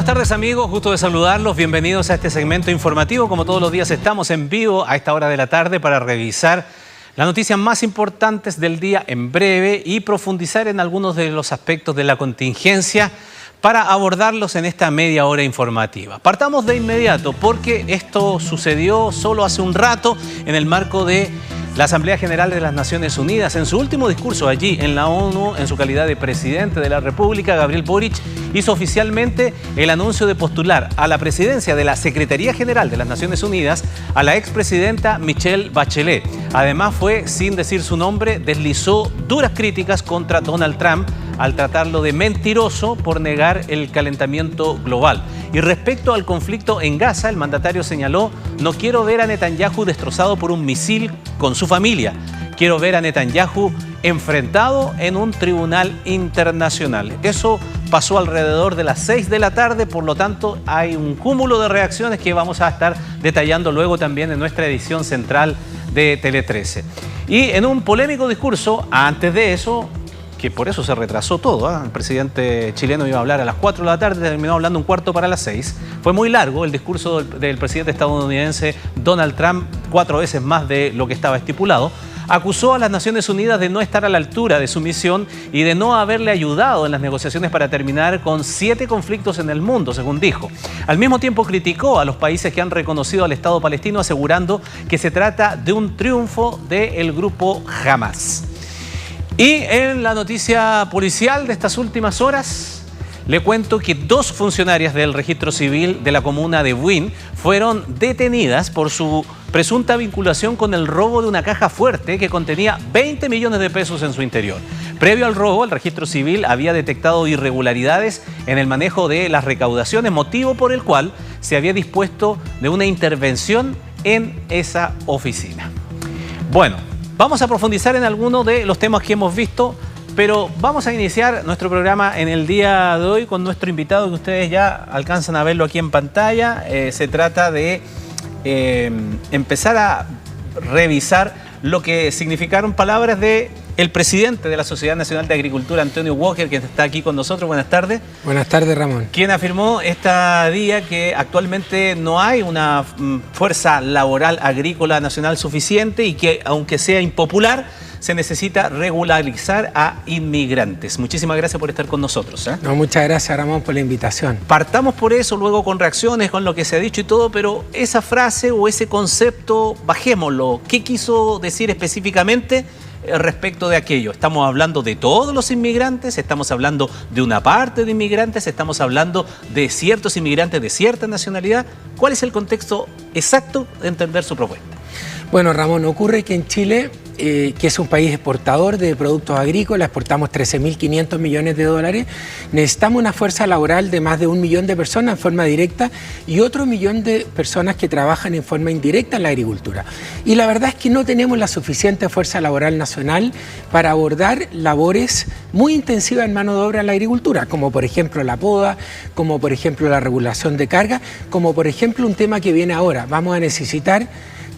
buenas tardes amigos, gusto de saludarlos, bienvenidos a este segmento informativo. Como todos los días estamos en vivo a esta hora de la tarde para revisar las noticias más importantes del día en breve y profundizar en algunos de los aspectos de la contingencia para abordarlos en esta media hora informativa. Partamos de inmediato porque esto sucedió solo hace un rato en el marco de la Asamblea General de las Naciones Unidas. En su último discurso allí en la ONU, en su calidad de presidente de la República, Gabriel Boric hizo oficialmente el anuncio de postular a la presidencia de la Secretaría General de las Naciones Unidas a la expresidenta Michelle Bachelet. Además fue, sin decir su nombre, deslizó duras críticas contra Donald Trump al tratarlo de mentiroso por negar el calentamiento global. Y respecto al conflicto en Gaza, el mandatario señaló: no quiero ver a Netanyahu destrozado por un misil con su familia. Quiero ver a Netanyahu enfrentado en un tribunal internacional. Eso pasó alrededor de las 6 de la tarde, por lo tanto hay un cúmulo de reacciones que vamos a estar detallando luego también en nuestra edición central de Tele 13. Y en un polémico discurso, antes de eso, que por eso se retrasó todo, el presidente chileno iba a hablar a las 4 de la tarde, terminó hablando un cuarto para las 6. Fue muy largo el discurso del presidente estadounidense Donald Trump, 4 veces más de lo que estaba estipulado. Acusó a las Naciones Unidas de no estar a la altura de su misión y de no haberle ayudado en las negociaciones para terminar con 7 conflictos en el mundo, según dijo. Al mismo tiempo criticó a los países que han reconocido al Estado palestino, asegurando que se trata de un triunfo del grupo Hamas. Y en la noticia policial de estas últimas horas, le cuento que 2 funcionarias del registro civil de la comuna de Buin fueron detenidas por su presunta vinculación con el robo de una caja fuerte que contenía 20 millones de pesos en su interior. Previo al robo, el registro civil había detectado irregularidades en el manejo de las recaudaciones, motivo por el cual se había dispuesto de una intervención en esa oficina. Bueno, vamos a profundizar en algunos de los temas que hemos visto, pero vamos a iniciar nuestro programa en el día de hoy con nuestro invitado, que ustedes ya alcanzan a verlo aquí en pantalla. Se trata de empezar a revisar lo que significaron palabras de el presidente de la Sociedad Nacional de Agricultura, Antonio Walker, que está aquí con nosotros. Buenas tardes. Buenas tardes, Ramón. Quien afirmó este día que actualmente no hay una fuerza laboral agrícola nacional suficiente y que, aunque sea impopular, se necesita regularizar a inmigrantes. Muchísimas gracias por estar con nosotros. No, muchas gracias, Ramón, por la invitación. Partamos por eso, luego con reacciones, con lo que se ha dicho y todo, pero esa frase o ese concepto, bajémoslo. ¿Qué quiso decir específicamente respecto de aquello? ¿Estamos hablando de todos los inmigrantes? ¿Estamos hablando de una parte de inmigrantes? ¿Estamos hablando de ciertos inmigrantes de cierta nacionalidad? ¿Cuál es el contexto exacto de entender su propuesta? Bueno, Ramón, ocurre que en Chile, que es un país exportador de productos agrícolas, exportamos 13.500 millones de dólares, necesitamos una fuerza laboral de más de 1 millón de personas en forma directa y otro 1 millón de personas que trabajan en forma indirecta en la agricultura. Y la verdad es que no tenemos la suficiente fuerza laboral nacional para abordar labores muy intensivas en mano de obra en la agricultura, como por ejemplo la poda, como por ejemplo la regulación de carga, como por ejemplo un tema que viene ahora. Vamos a necesitar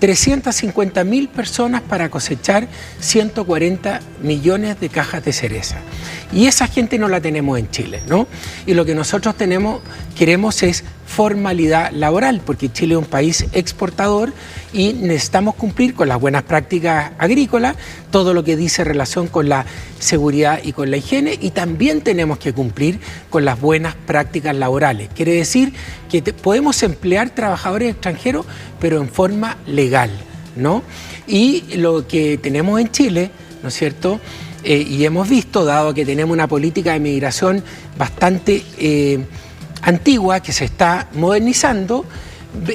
350.000 personas para cosechar 140 millones de cajas de cereza. Y esa gente no la tenemos en Chile, ¿no? Y lo que nosotros queremos es formalidad laboral, porque Chile es un país exportador y necesitamos cumplir con las buenas prácticas agrícolas, todo lo que dice relación con la seguridad y con la higiene, y también tenemos que cumplir con las buenas prácticas laborales. Quiere decir que podemos emplear trabajadores extranjeros, pero en forma legal, ¿no? Y lo que tenemos en Chile, ¿no es cierto?, y hemos visto, dado que tenemos una política de migración bastante antigua, que se está modernizando,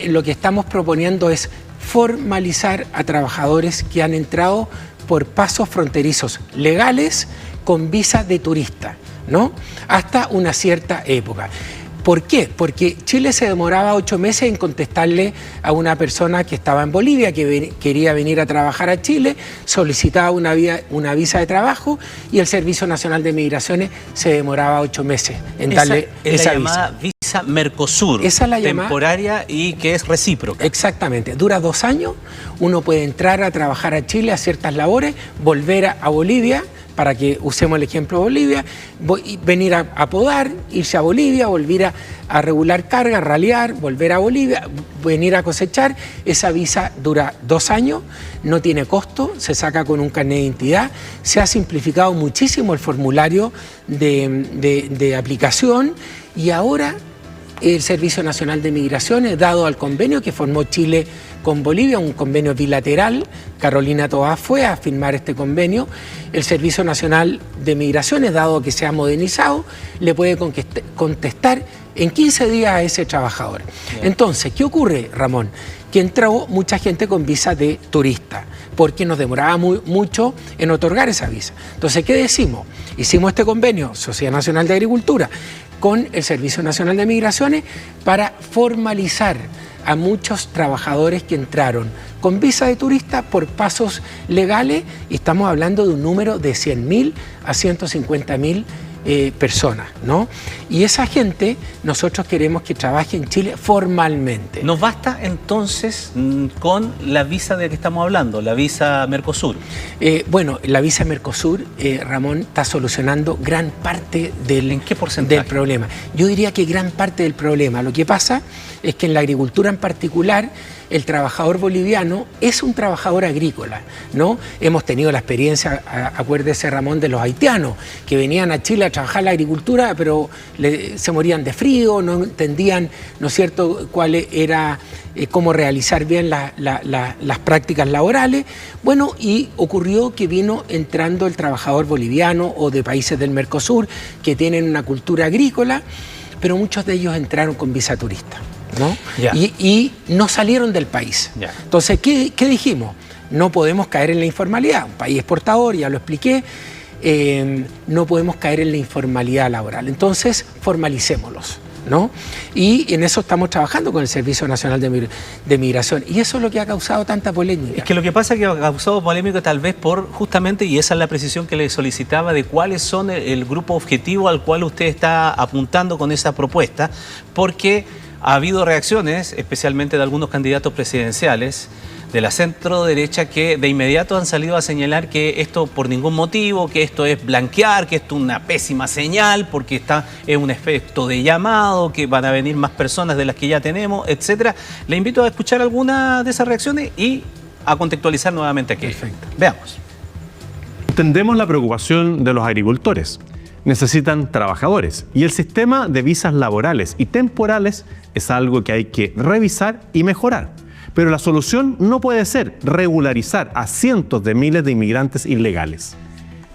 lo que estamos proponiendo es formalizar a trabajadores que han entrado por pasos fronterizos legales con visa de turista, ¿no? Hasta una cierta época. ¿Por qué? Porque Chile se demoraba 8 meses en contestarle a una persona que estaba en Bolivia, que quería venir a trabajar a Chile, solicitaba una visa de trabajo y el Servicio Nacional de Migraciones se demoraba 8 meses en darle esa visa. Es la llamada visa Mercosur, esa es la temporaria y que es recíproca. Exactamente, dura 2 años, uno puede entrar a trabajar a Chile a ciertas labores, volver a Bolivia, para que usemos el ejemplo de Bolivia, venir a podar, irse a Bolivia, volver a regular carga, ralear, volver a Bolivia, venir a cosechar. Esa visa dura 2 años, no tiene costo, se saca con un carnet de identidad, se ha simplificado muchísimo el formulario de aplicación y ahora el Servicio Nacional de Migraciones, dado al convenio que formó Chile con Bolivia, un convenio bilateral, Carolina Toá fue a firmar este convenio, el Servicio Nacional de Migraciones, dado que se ha modernizado, le puede contestar en 15 días a ese trabajador. Bien. Entonces, ¿qué ocurre, Ramón? Que entró mucha gente con visa de turista, porque nos demoraba mucho en otorgar esa visa. Entonces, ¿qué decimos? Hicimos este convenio, Sociedad Nacional de Agricultura, con el Servicio Nacional de Migraciones para formalizar a muchos trabajadores que entraron con visa de turista por pasos legales, y estamos hablando de un número de 100.000 a 150.000 personas, ¿no? Y esa gente nosotros queremos que trabaje en Chile formalmente. ¿Nos basta entonces con la visa de que estamos hablando, la visa Mercosur? Bueno, la visa Mercosur, Ramón, está solucionando gran parte ¿En qué porcentaje? Del problema. Yo diría que gran parte del problema. Lo que pasa es que en la agricultura en particular, el trabajador boliviano es un trabajador agrícola, ¿no? Hemos tenido la experiencia, acuérdese, Ramón, de los haitianos, que venían a Chile a trabajar la agricultura, pero se morían de frío, no entendían, ¿no es cierto?, cuál era, cómo realizar bien las prácticas laborales. Bueno, y ocurrió que vino entrando el trabajador boliviano o de países del Mercosur, que tienen una cultura agrícola, pero muchos de ellos entraron con visa turista, ¿no? Yeah. Y no salieron del país. Yeah. Entonces, ¿qué dijimos? No podemos caer en la informalidad. Un país exportador, ya lo expliqué, no podemos caer en la informalidad laboral. Entonces, formalicémoslos, ¿no? Y en eso estamos trabajando con el Servicio Nacional de Migración. Y eso es lo que ha causado tanta polémica. Es que lo que pasa es que ha causado polémica tal vez por justamente, y esa es la precisión que le solicitaba, de cuáles son el grupo objetivo al cual usted está apuntando con esa propuesta, porque ha habido reacciones, especialmente de algunos candidatos presidenciales de la centro derecha, que de inmediato han salido a señalar que esto por ningún motivo, que esto es blanquear, que esto es una pésima señal, porque es un efecto de llamado, que van a venir más personas de las que ya tenemos, etcétera. Le invito a escuchar alguna de esas reacciones y a contextualizar nuevamente aquello. Perfecto. Veamos. Entendemos la preocupación de los agricultores. Necesitan trabajadores y el sistema de visas laborales y temporales es algo que hay que revisar y mejorar. Pero la solución no puede ser regularizar a cientos de miles de inmigrantes ilegales.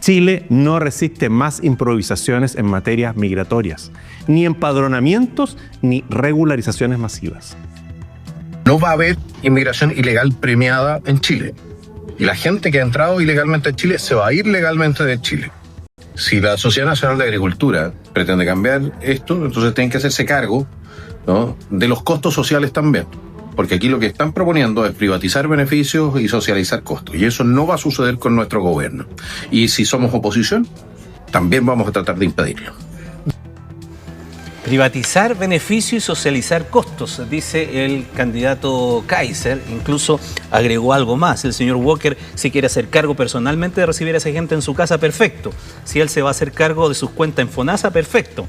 Chile no resiste más improvisaciones en materias migratorias, ni empadronamientos, ni regularizaciones masivas. No va a haber inmigración ilegal premiada en Chile. Y la gente que ha entrado ilegalmente a Chile se va a ir legalmente de Chile. Si la Sociedad Nacional de Agricultura pretende cambiar esto, entonces tienen que hacerse cargo, ¿no?, de los costos sociales también. Porque aquí lo que están proponiendo es privatizar beneficios y socializar costos. Y eso no va a suceder con nuestro gobierno. Y si somos oposición, también vamos a tratar de impedirlo. Privatizar beneficios y socializar costos, dice el candidato Kaiser. Incluso agregó algo más. El señor Walker, si quiere hacer cargo personalmente de recibir a esa gente en su casa, perfecto. Si él se va a hacer cargo de sus cuentas en FONASA, perfecto.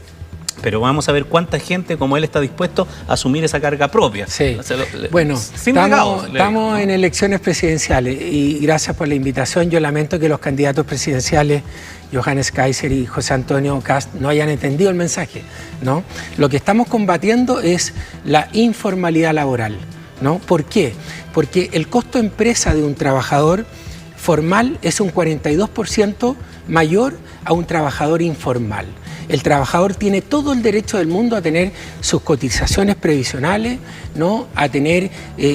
Pero vamos a ver cuánta gente como él está dispuesto a asumir esa carga propia. Sí. Bueno, estamos en elecciones presidenciales y gracias por la invitación. Yo lamento que los candidatos presidenciales, Johannes Kaiser y José Antonio Kast, no hayan entendido el mensaje, ¿no? Lo que estamos combatiendo es la informalidad laboral, ¿no? ¿Por qué? Porque el costo empresa de un trabajador formal es un 42% mayor a un trabajador informal. El trabajador tiene todo el derecho del mundo a tener sus cotizaciones previsionales, ¿no?, a tener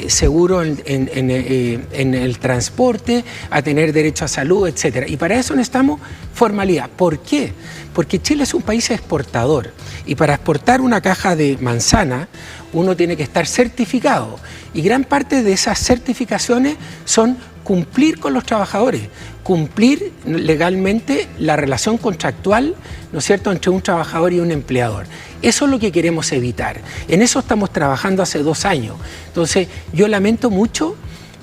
seguro en el transporte, a tener derecho a salud, etc. Y para eso necesitamos formalidad. ¿Por qué? Porque Chile es un país exportador y para exportar una caja de manzana uno tiene que estar certificado y gran parte de esas certificaciones son cumplir con los trabajadores, cumplir legalmente la relación contractual, ¿no es cierto?, entre un trabajador y un empleador. Eso es lo que queremos evitar. En eso estamos trabajando hace 2 años. Entonces, yo lamento mucho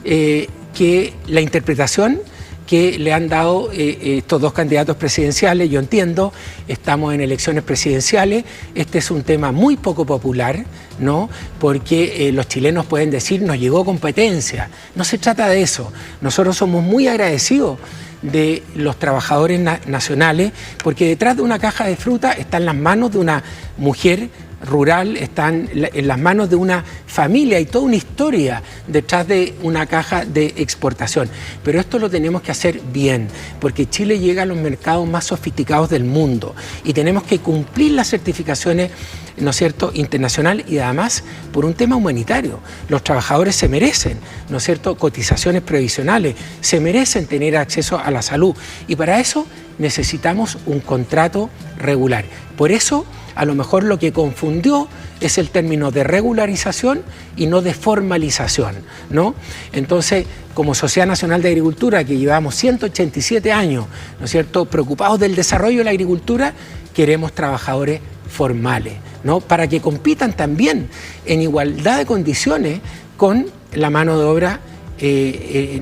que la interpretación que le han dado estos dos candidatos presidenciales. Yo entiendo, estamos en elecciones presidenciales, este es un tema muy poco popular, ¿no? Porque los chilenos pueden decir, nos llegó competencia. No se trata de eso. Nosotros somos muy agradecidos de los trabajadores nacionales, porque detrás de una caja de fruta están las manos de una mujer rural, están en las manos de una familia y toda una historia detrás de una caja de exportación. Pero esto lo tenemos que hacer bien, porque Chile llega a los mercados más sofisticados del mundo y tenemos que cumplir las certificaciones, ¿no es cierto?, internacional, y además por un tema humanitario. Los trabajadores se merecen, ¿no es cierto?, cotizaciones previsionales, se merecen tener acceso a la salud, y para eso necesitamos un contrato regular. Por eso, a lo mejor lo que confundió es el término de regularización y no de formalización, ¿no? Entonces, como Sociedad Nacional de Agricultura, que llevamos 187 años, ¿no es cierto?, preocupados del desarrollo de la agricultura, queremos trabajadores formales, ¿no?, para que compitan también en igualdad de condiciones con la mano de obra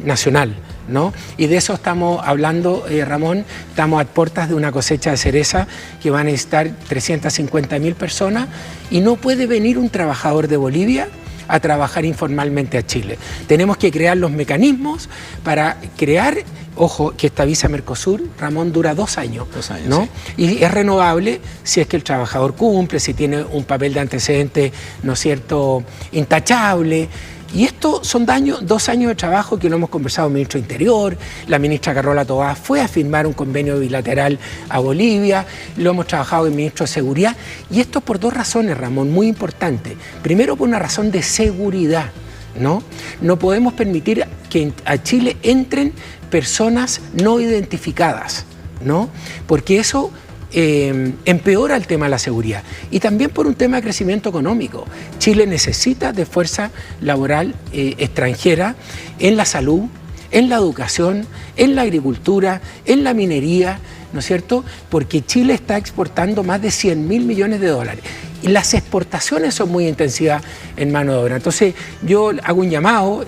nacional, ¿no? Y de eso estamos hablando, Ramón. Estamos a puertas de una cosecha de cereza que van a estar 350.000 personas, y no puede venir un trabajador de Bolivia a trabajar informalmente a Chile. Tenemos que crear los mecanismos para crear, ojo, que esta visa Mercosur, Ramón, dura 2 años, ¿no? Sí. Y es renovable si es que el trabajador cumple, si tiene un papel de antecedente, ¿no es cierto?, intachable. Y esto son 2 años de trabajo que lo hemos conversado con el ministro de Interior, la ministra Carola Toá fue a firmar un convenio bilateral a Bolivia, lo hemos trabajado con el ministro de Seguridad, y esto por 2 razones, Ramón, muy importantes. Primero, por una razón de seguridad, ¿no? No podemos permitir que a Chile entren personas no identificadas, ¿no? Porque eso empeora el tema de la seguridad, y también por un tema de crecimiento económico. Chile necesita de fuerza laboral extranjera en la salud, en la educación, en la agricultura, en la minería, ¿no es cierto?, porque Chile está exportando más de 100.000 millones de dólares. Y las exportaciones son muy intensivas en mano de obra. Entonces, yo hago un llamado,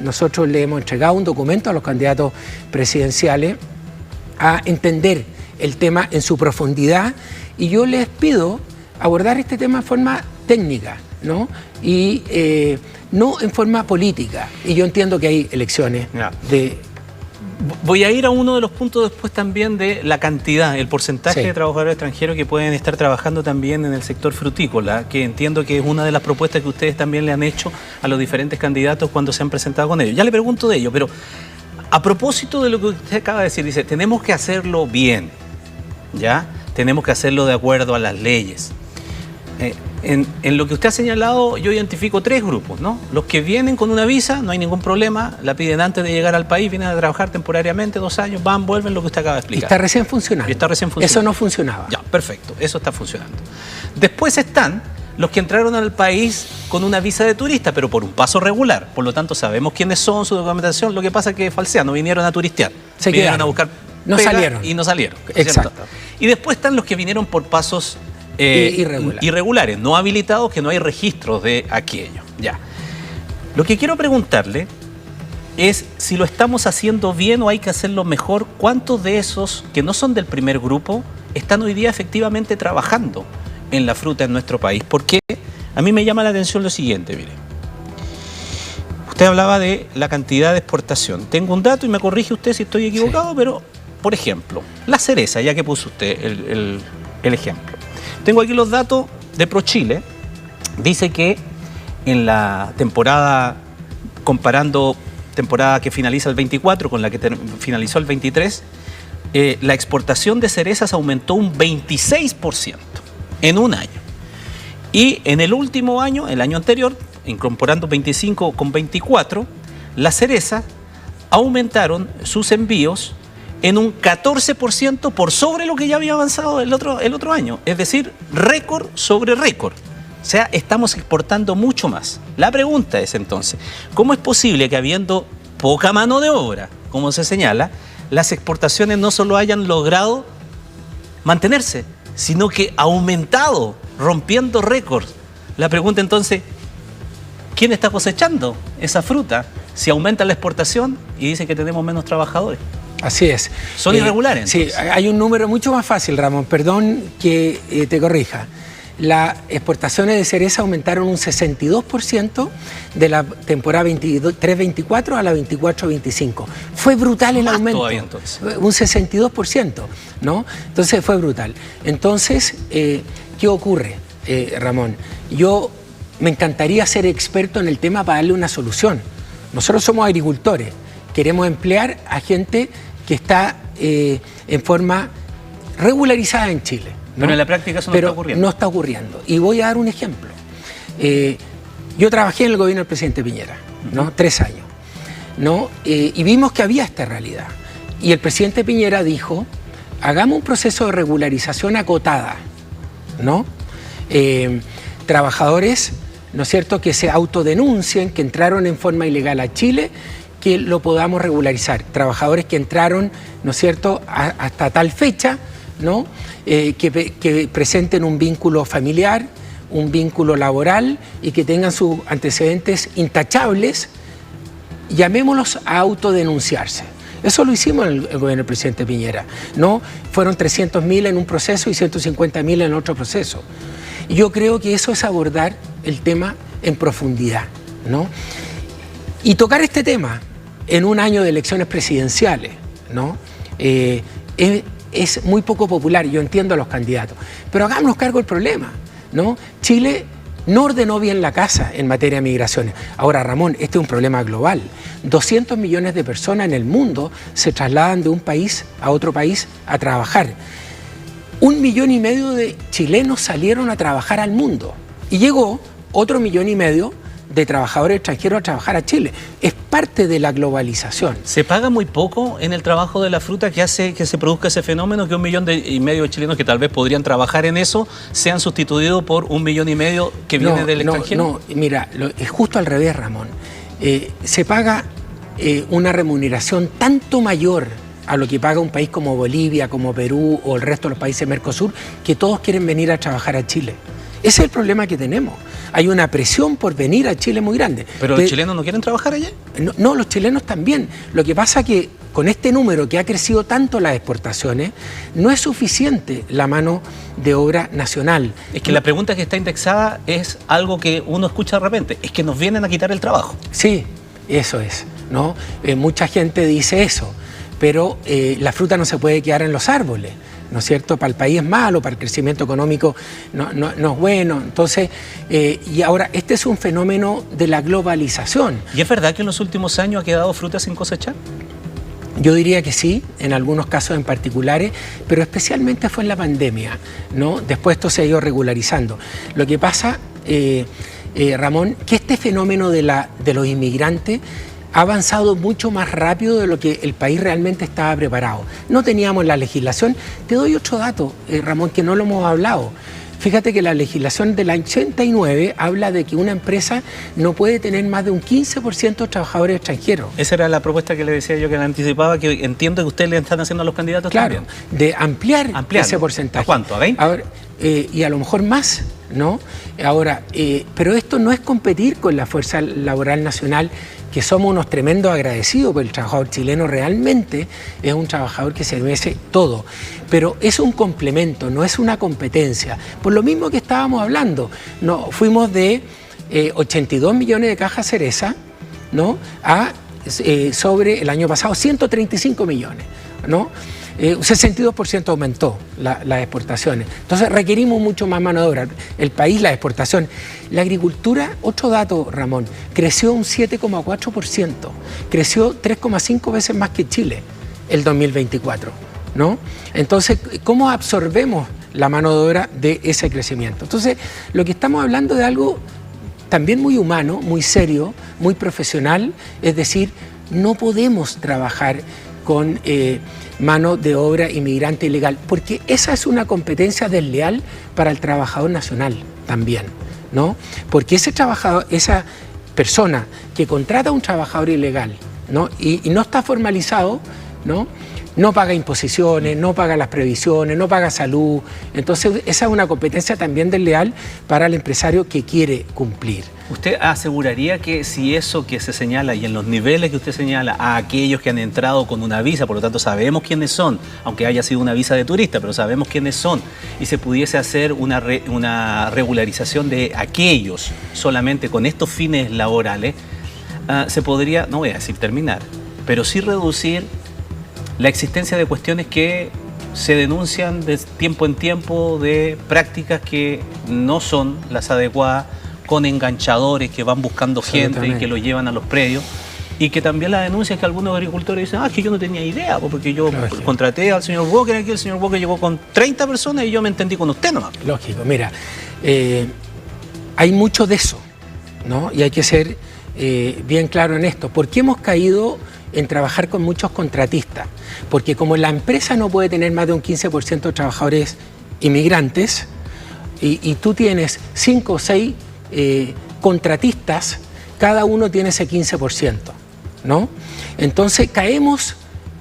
nosotros le hemos entregado un documento a los candidatos presidenciales a entender el tema en su profundidad, y yo les pido abordar este tema de forma técnica, ¿no? Y no en forma política. Y yo entiendo que hay elecciones de... Voy a ir a uno de los puntos después también de la cantidad, el porcentaje Sí. de trabajadores extranjeros que pueden estar trabajando también en el sector frutícola, que entiendo que es una de las propuestas que ustedes también le han hecho a los diferentes candidatos cuando se han presentado con ellos. Ya le pregunto de ello, pero a propósito de lo que usted acaba de decir, dice, tenemos que hacerlo bien, ¿ya? Tenemos que hacerlo de acuerdo a las leyes. En lo que usted ha señalado, yo identifico 3 grupos, ¿no? Los que vienen con una visa, no hay ningún problema, la piden antes de llegar al país, vienen a trabajar temporariamente, 2 años, van, vuelven, lo que usted acaba de explicar. Y está recién funcionando. Y está recién funcionando. Eso no funcionaba. Ya, perfecto, eso está funcionando. Después están los que entraron al país con una visa de turista, pero por un paso regular. Por lo tanto, sabemos quiénes son, su documentación. Lo que pasa es que falsean, no vinieron a turistear. Se vinieron quedaron. A buscar No pega salieron. y no salieron. Exacto. ¿Cierto? Y después están los que vinieron por pasos irregulares, no habilitados, que no hay registros de aquello. Ya. Lo que quiero preguntarle es si lo estamos haciendo bien o hay que hacerlo mejor. ¿Cuántos de esos que no son del primer grupo están hoy día efectivamente trabajando en la fruta en nuestro país? Porque a mí me llama la atención lo siguiente, mire. Usted hablaba de la cantidad de exportación. Tengo un dato y me corrige usted si estoy equivocado, sí. Pero, por ejemplo, la cereza, ya que puso usted el ejemplo. Tengo aquí los datos de ProChile. Dice que en la temporada, comparando temporada que finaliza el 24 con la que finalizó el 23, la exportación de cerezas aumentó un 26% en un año. Y en el último año, el año anterior, incorporando 25 con 24, las cerezas aumentaron sus envíos en un 14% por sobre lo que ya había avanzado el otro año. Es decir, récord sobre récord. O sea, estamos exportando mucho más. La pregunta es entonces, ¿cómo es posible que habiendo poca mano de obra, como se señala, las exportaciones no solo hayan logrado mantenerse, sino que aumentado, rompiendo récords? La pregunta entonces, ¿quién está cosechando esa fruta si aumenta la exportación y dice que tenemos menos trabajadores? Así es. ¿Son irregulares? Sí, hay un número mucho más fácil, Ramón, perdón que te corrija. Las exportaciones de cereza aumentaron un 62% de la temporada 23-24 a la 24-25. Fue brutal el aumento. Todavía, entonces. Un 62%, ¿no? Entonces fue brutal. Entonces, ¿qué ocurre, Ramón? Yo me encantaría ser experto en el tema para darle una solución. Nosotros somos agricultores, queremos emplear a gente que está en forma regularizada en Chile, ¿no? Pero en la práctica eso no está ocurriendo. No está ocurriendo. Y voy a dar un ejemplo. Yo trabajé en el gobierno del presidente Piñera, ¿no? 3 años, ¿no? Y vimos que había esta realidad. Y el presidente Piñera dijo, hagamos un proceso de regularización acotada, ¿no? Trabajadores, ¿no es cierto?, que se autodenuncien, que entraron en forma ilegal a Chile, que lo podamos regularizar. Trabajadores que entraron, ¿no es cierto?, hasta tal fecha, ¿no?, que presenten un vínculo familiar, un vínculo laboral y que tengan sus antecedentes intachables, llamémoslos a autodenunciarse. Eso lo hicimos en el gobierno del presidente Piñera, ¿no? Fueron 300.000 en un proceso y 150.000 en otro proceso. Y yo creo que eso es abordar el tema en profundidad, ¿no? Y tocar este tema en un año de elecciones presidenciales, ¿no? Es muy poco popular, yo entiendo a los candidatos, pero hagámonos cargo del problema, ¿no? Chile no ordenó bien la casa en materia de migraciones. Ahora, Ramón, este es un problema global. 200 millones de personas en el mundo se trasladan de un país a otro país a trabajar. 1,5 millones de chilenos salieron a trabajar al mundo y llegó otro 1,5 millones de trabajadores extranjeros a trabajar a Chile. Es parte de la globalización. ¿Se paga muy poco en el trabajo de la fruta que hace que se produzca ese fenómeno, que 1,5 millones de chilenos que tal vez podrían trabajar en eso sean sustituidos por 1,5 millones que viene del extranjero? No, mira, es justo al revés, Ramón. Se paga una remuneración tanto mayor a lo que paga un país como Bolivia, como Perú o el resto de los países Mercosur, que todos quieren venir a trabajar a Chile. Ese es el problema que tenemos. Hay una presión por venir a Chile muy grande. ¿Pero los chilenos no quieren trabajar allá? No, los chilenos también. Lo que pasa es que con este número que ha crecido tanto las exportaciones, no es suficiente la mano de obra nacional. Es que la pregunta que está indexada es algo que uno escucha de repente. Es que nos vienen a quitar el trabajo. Sí, eso es, ¿no? Mucha gente dice eso, pero la fruta no se puede quedar en los árboles, ¿no es cierto? Para el país es malo, para el crecimiento económico no es bueno. Entonces, y ahora, este es un fenómeno de la globalización. ¿Y es verdad que en los últimos años ha quedado fruta sin cosechar? Yo diría que sí, en algunos casos en particulares, pero especialmente fue en la pandemia, ¿no? Después esto se ha ido regularizando. Lo que pasa, Ramón, que este fenómeno de los inmigrantes ha avanzado mucho más rápido de lo que el país realmente estaba preparado. No teníamos la legislación. Te doy otro dato, Ramón, que no lo hemos hablado. Fíjate que la legislación del año 89 habla de que una empresa no puede tener más de un 15% de trabajadores extranjeros. Esa era la propuesta que le decía yo, que le anticipaba, que entiendo que ustedes le están haciendo a los candidatos también. Claro, de ampliar ese porcentaje. ¿A cuánto? ¿A 20? Ahora, y a lo mejor más, ¿no? Ahora, pero esto no es competir con la fuerza laboral nacional, que somos unos tremendos agradecidos, porque el trabajador chileno realmente es un trabajador que se merece todo. Pero es un complemento, no es una competencia. Por lo mismo que estábamos hablando, ¿no? Fuimos de 82 millones de cajas cereza, ¿no? A sobre el año pasado 135 millones, ¿no? Un 62% aumentó las exportaciones. Entonces requerimos mucho más mano de obra. El país, la exportación. La agricultura, otro dato, Ramón, creció un 7,4%. Creció 3,5 veces más que Chile el 2024, ¿no? Entonces, ¿cómo absorbemos la mano de obra de ese crecimiento? Entonces, lo que estamos hablando de algo también muy humano, muy serio, muy profesional, es decir, no podemos trabajar con mano de obra inmigrante ilegal, porque esa es una competencia desleal para el trabajador nacional también, ¿no? Porque ese trabajador, esa persona que contrata a un trabajador ilegal, ¿no? Y no está formalizado, ¿no? no paga imposiciones, no paga las previsiones, no paga salud. Entonces, esa es una competencia también desleal para el empresario que quiere cumplir. ¿Usted aseguraría que si eso que se señala y en los niveles que usted señala a aquellos que han entrado con una visa, por lo tanto sabemos quiénes son, aunque haya sido una visa de turista, pero sabemos quiénes son, y se pudiese hacer una regularización de aquellos solamente con estos fines laborales, se podría, no voy a decir terminar, pero sí reducir la existencia de cuestiones que se denuncian de tiempo en tiempo de prácticas que no son las adecuadas, con enganchadores que van buscando gente y que lo llevan a los predios, y que también la denuncia es que algunos agricultores dicen, es que yo no tenía idea, porque yo contraté al señor Walker, aquí el señor Walker llegó con 30 personas y yo me entendí con usted nomás. Lógico, mira, hay mucho de eso, ¿no? Y hay que ser bien claro en esto. ¿Por qué hemos caído en trabajar con muchos contratistas? Porque como la empresa no puede tener más de un 15% de trabajadores inmigrantes, y tú tienes 5 o 6 contratistas, cada uno tiene ese 15%, ¿no? Entonces caemos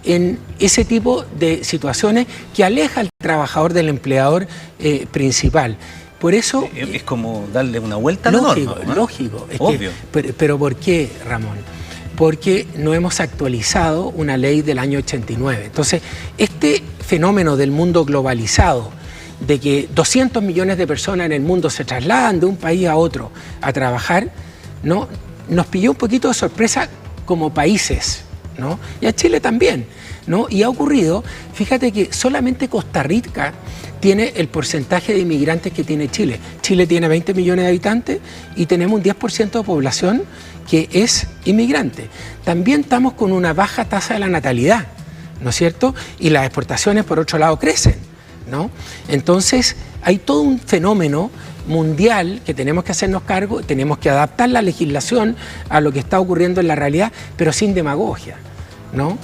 en ese tipo de situaciones que aleja al trabajador del empleador principal. Por eso... Es como darle una vuelta a la norma, ¿no? Lógico. Obvio. Pero ¿por qué, Ramón? Porque no hemos actualizado una ley del año 89. Entonces, este fenómeno del mundo globalizado, de que 200 millones de personas en el mundo se trasladan de un país a otro a trabajar, ¿no? Nos pilló un poquito de sorpresa como países, ¿no? Y a Chile también, ¿no? Y ha ocurrido, fíjate que solamente Costa Rica tiene el porcentaje de inmigrantes que tiene Chile. Chile tiene 20 millones de habitantes y tenemos un 10% de población que es inmigrante. También estamos con una baja tasa de la natalidad, ¿no es cierto? Y las exportaciones, por otro lado, crecen, ¿no? Entonces, hay todo un fenómeno mundial que tenemos que hacernos cargo, tenemos que adaptar la legislación a lo que está ocurriendo en la realidad, pero sin demagogia, ¿no?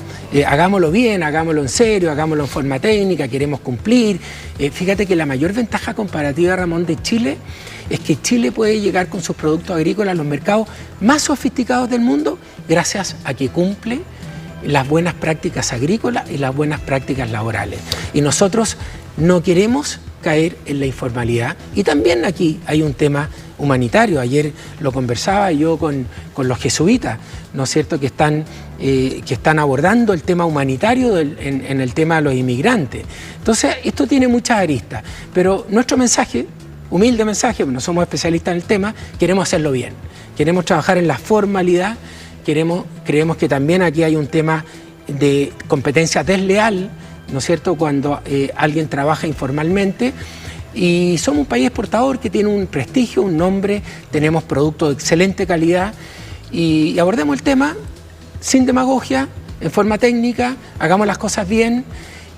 Hagámoslo bien, hagámoslo en serio, hagámoslo en forma técnica, queremos cumplir. Fíjate que la mayor ventaja comparativa, Ramón, de Chile es que Chile puede llegar con sus productos agrícolas a los mercados más sofisticados del mundo gracias a que cumple las buenas prácticas agrícolas y las buenas prácticas laborales. Y nosotros no queremos caer en la informalidad. Y también aquí hay un tema humanitario. Ayer lo conversaba yo con los jesuitas, ¿no es cierto?, que están abordando el tema humanitario en el tema de los inmigrantes. Entonces, esto tiene muchas aristas. Pero nuestro mensaje, humilde mensaje, no somos especialistas en el tema, queremos hacerlo bien. Queremos trabajar en la formalidad. Creemos que también aquí hay un tema de competencia desleal, ¿no es cierto?, cuando alguien trabaja informalmente. Y somos un país exportador que tiene un prestigio, un nombre, tenemos productos de excelente calidad y abordemos el tema sin demagogia, en forma técnica, hagamos las cosas bien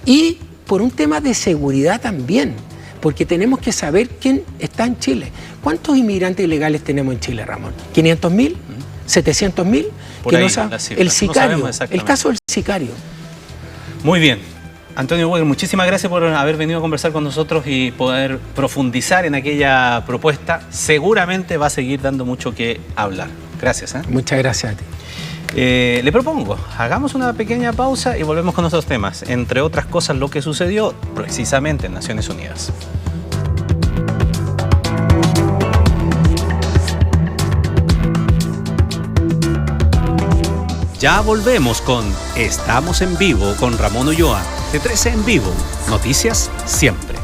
y por un tema de seguridad también, porque tenemos que saber quién está en Chile. ¿Cuántos inmigrantes ilegales tenemos en Chile, Ramón? ¿500.000? ¿700.000? Por ahí, el sicario, el caso del sicario. Muy bien. Antonio Walker, muchísimas gracias por haber venido a conversar con nosotros y poder profundizar en aquella propuesta. Seguramente va a seguir dando mucho que hablar. Gracias. Muchas gracias a ti. Le propongo, hagamos una pequeña pausa y volvemos con otros temas. Entre otras cosas, lo que sucedió precisamente en Naciones Unidas. Ya volvemos con Estamos en Vivo con Ramón Ulloa, de 13 en Vivo. Noticias siempre.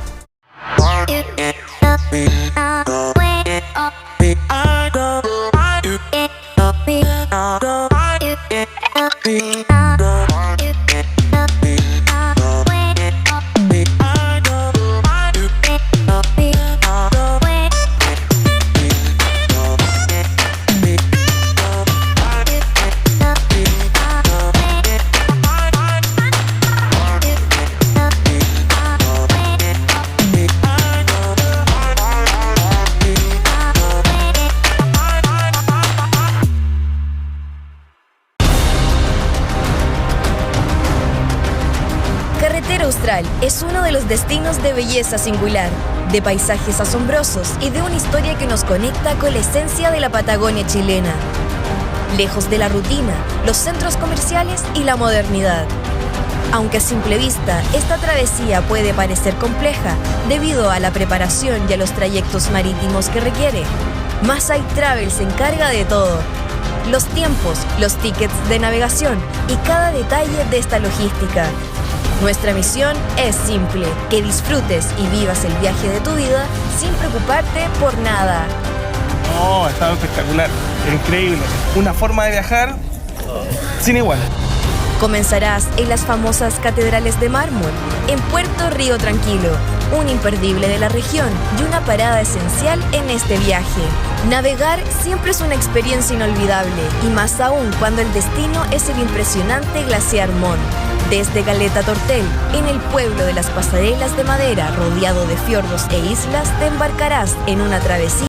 Es uno de los destinos de belleza singular, de paisajes asombrosos y de una historia que nos conecta con la esencia de la Patagonia chilena. Lejos de la rutina, los centros comerciales y la modernidad. Aunque a simple vista, esta travesía puede parecer compleja debido a la preparación y a los trayectos marítimos que requiere. Masai Travel se encarga de todo. Los tiempos, los tickets de navegación y cada detalle de esta logística. Nuestra misión es simple, que disfrutes y vivas el viaje de tu vida sin preocuparte por nada. Oh, ha estado espectacular, increíble. Una forma de viajar sin igual. Comenzarás en las famosas catedrales de mármol, en Puerto Río Tranquilo, un imperdible de la región y una parada esencial en este viaje. Navegar siempre es una experiencia inolvidable, y más aún cuando el destino es el impresionante glaciar Mon. Desde Caleta Tortel, en el pueblo de las pasarelas de madera, rodeado de fiordos e islas, te embarcarás en una travesía.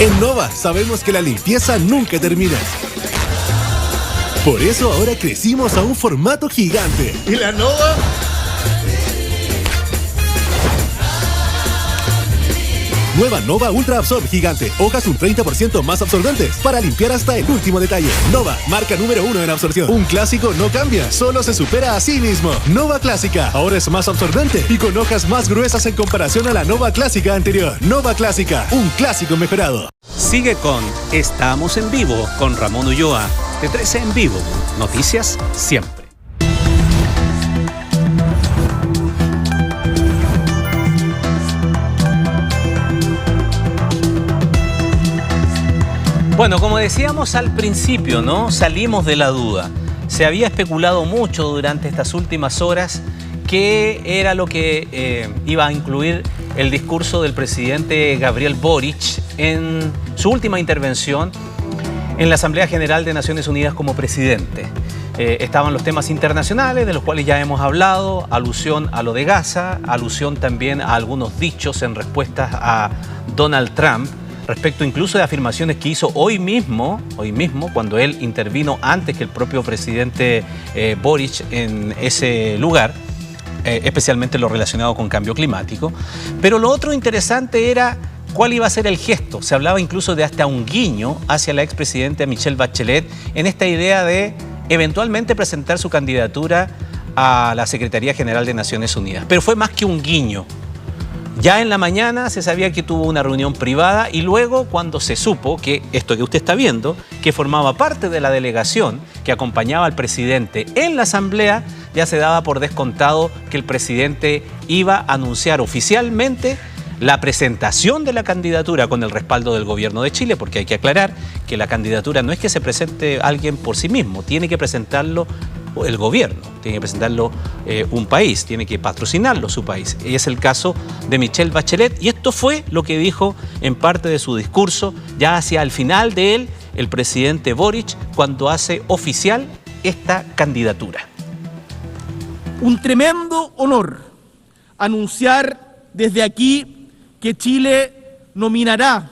En Nova sabemos que la limpieza nunca termina. Por eso ahora crecimos a un formato gigante. ¿Y la Nova? Nueva Nova Ultra Absorb Gigante. Hojas un 30% más absorbentes para limpiar hasta el último detalle. Nova, marca número 1 en absorción. Un clásico no cambia, solo se supera a sí mismo. Nova Clásica, ahora es más absorbente y con hojas más gruesas en comparación a la Nova Clásica anterior. Nova Clásica, un clásico mejorado. Sigue con Estamos en Vivo con Ramón Ulloa. De 13 en Vivo. Noticias siempre. Bueno, como decíamos al principio, ¿no? Salimos de la duda. Se había especulado mucho durante estas últimas horas qué era lo que iba a incluir el discurso del presidente Gabriel Boric en su última intervención en la Asamblea General de Naciones Unidas como presidente. Estaban los temas internacionales, de los cuales ya hemos hablado, alusión a lo de Gaza, alusión también a algunos dichos en respuesta a Donald Trump, respecto incluso de afirmaciones que hizo hoy mismo, cuando él intervino antes que el propio presidente Boric en ese lugar, especialmente lo relacionado con cambio climático. Pero lo otro interesante era cuál iba a ser el gesto. Se hablaba incluso de hasta un guiño hacia la expresidenta Michelle Bachelet en esta idea de eventualmente presentar su candidatura a la Secretaría General de Naciones Unidas. Pero fue más que un guiño. Ya en la mañana se sabía que tuvo una reunión privada y luego cuando se supo que esto que usted está viendo, que formaba parte de la delegación que acompañaba al presidente en la asamblea, ya se daba por descontado que el presidente iba a anunciar oficialmente la presentación de la candidatura con el respaldo del gobierno de Chile, porque hay que aclarar que la candidatura no es que se presente alguien por sí mismo, tiene que presentarlo el gobierno, tiene que presentarlo un país, tiene que patrocinarlo su país. Y es el caso de Michelle Bachelet, y esto fue lo que dijo en parte de su discurso, ya hacia el final de él, el presidente Boric, cuando hace oficial esta candidatura. Un tremendo honor anunciar desde aquí que Chile nominará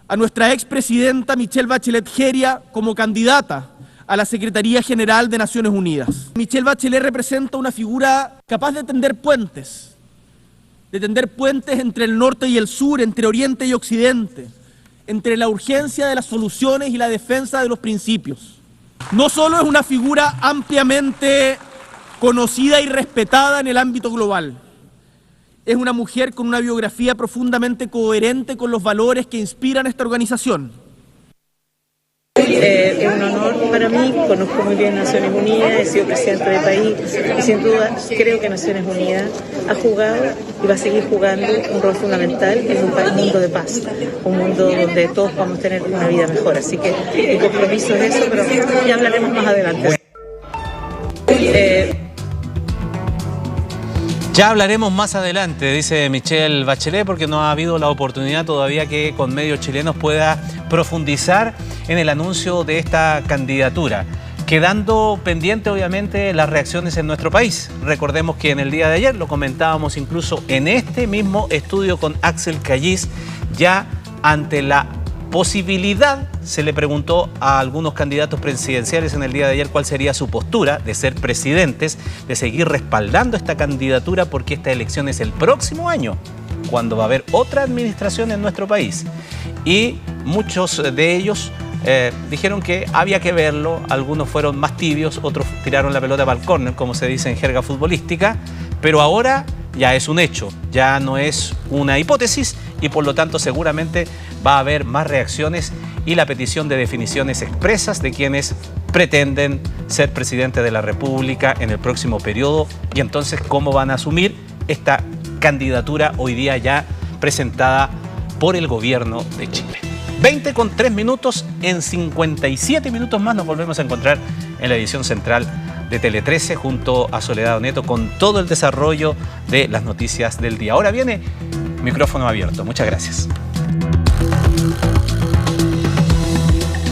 a nuestra expresidenta Michelle Bachelet Jeria como candidata a la Secretaría General de Naciones Unidas. Michelle Bachelet representa una figura capaz de tender puentes entre el norte y el sur, entre oriente y occidente, entre la urgencia de las soluciones y la defensa de los principios. No solo es una figura ampliamente conocida y respetada en el ámbito global, es una mujer con una biografía profundamente coherente con los valores que inspiran esta organización. Es un honor para mí, conozco muy bien Naciones Unidas, he sido presidente del país y sin duda creo que Naciones Unidas ha jugado y va a seguir jugando un rol fundamental en un mundo de paz, un mundo donde todos vamos a tener una vida mejor. Así que mi compromiso es eso, pero ya hablaremos más adelante. Ya hablaremos más adelante, dice Michelle Bachelet, porque no ha habido la oportunidad todavía que con medios chilenos pueda profundizar en el anuncio de esta candidatura, quedando pendiente obviamente las reacciones en nuestro país. Recordemos que en el día de ayer lo comentábamos incluso en este mismo estudio con Axel Callis, ya ante la posibilidad, se le preguntó a algunos candidatos presidenciales en el día de ayer cuál sería su postura de ser presidentes, de seguir respaldando esta candidatura porque esta elección es el próximo año, cuando va a haber otra administración en nuestro país. Y muchos de ellos dijeron que había que verlo, algunos fueron más tibios, otros tiraron la pelota para el córner, como se dice en jerga futbolística, pero ahora ya es un hecho, ya no es una hipótesis y por lo tanto seguramente va a haber más reacciones y la petición de definiciones expresas de quienes pretenden ser presidente de la República en el próximo periodo y entonces cómo van a asumir esta candidatura hoy día ya presentada por el gobierno de Chile. 20:03, en 57 minutos más nos volvemos a encontrar en la edición central de Tele 13 junto a Soledad Oneto con todo el desarrollo de las noticias del día. Ahora viene micrófono abierto. Muchas gracias.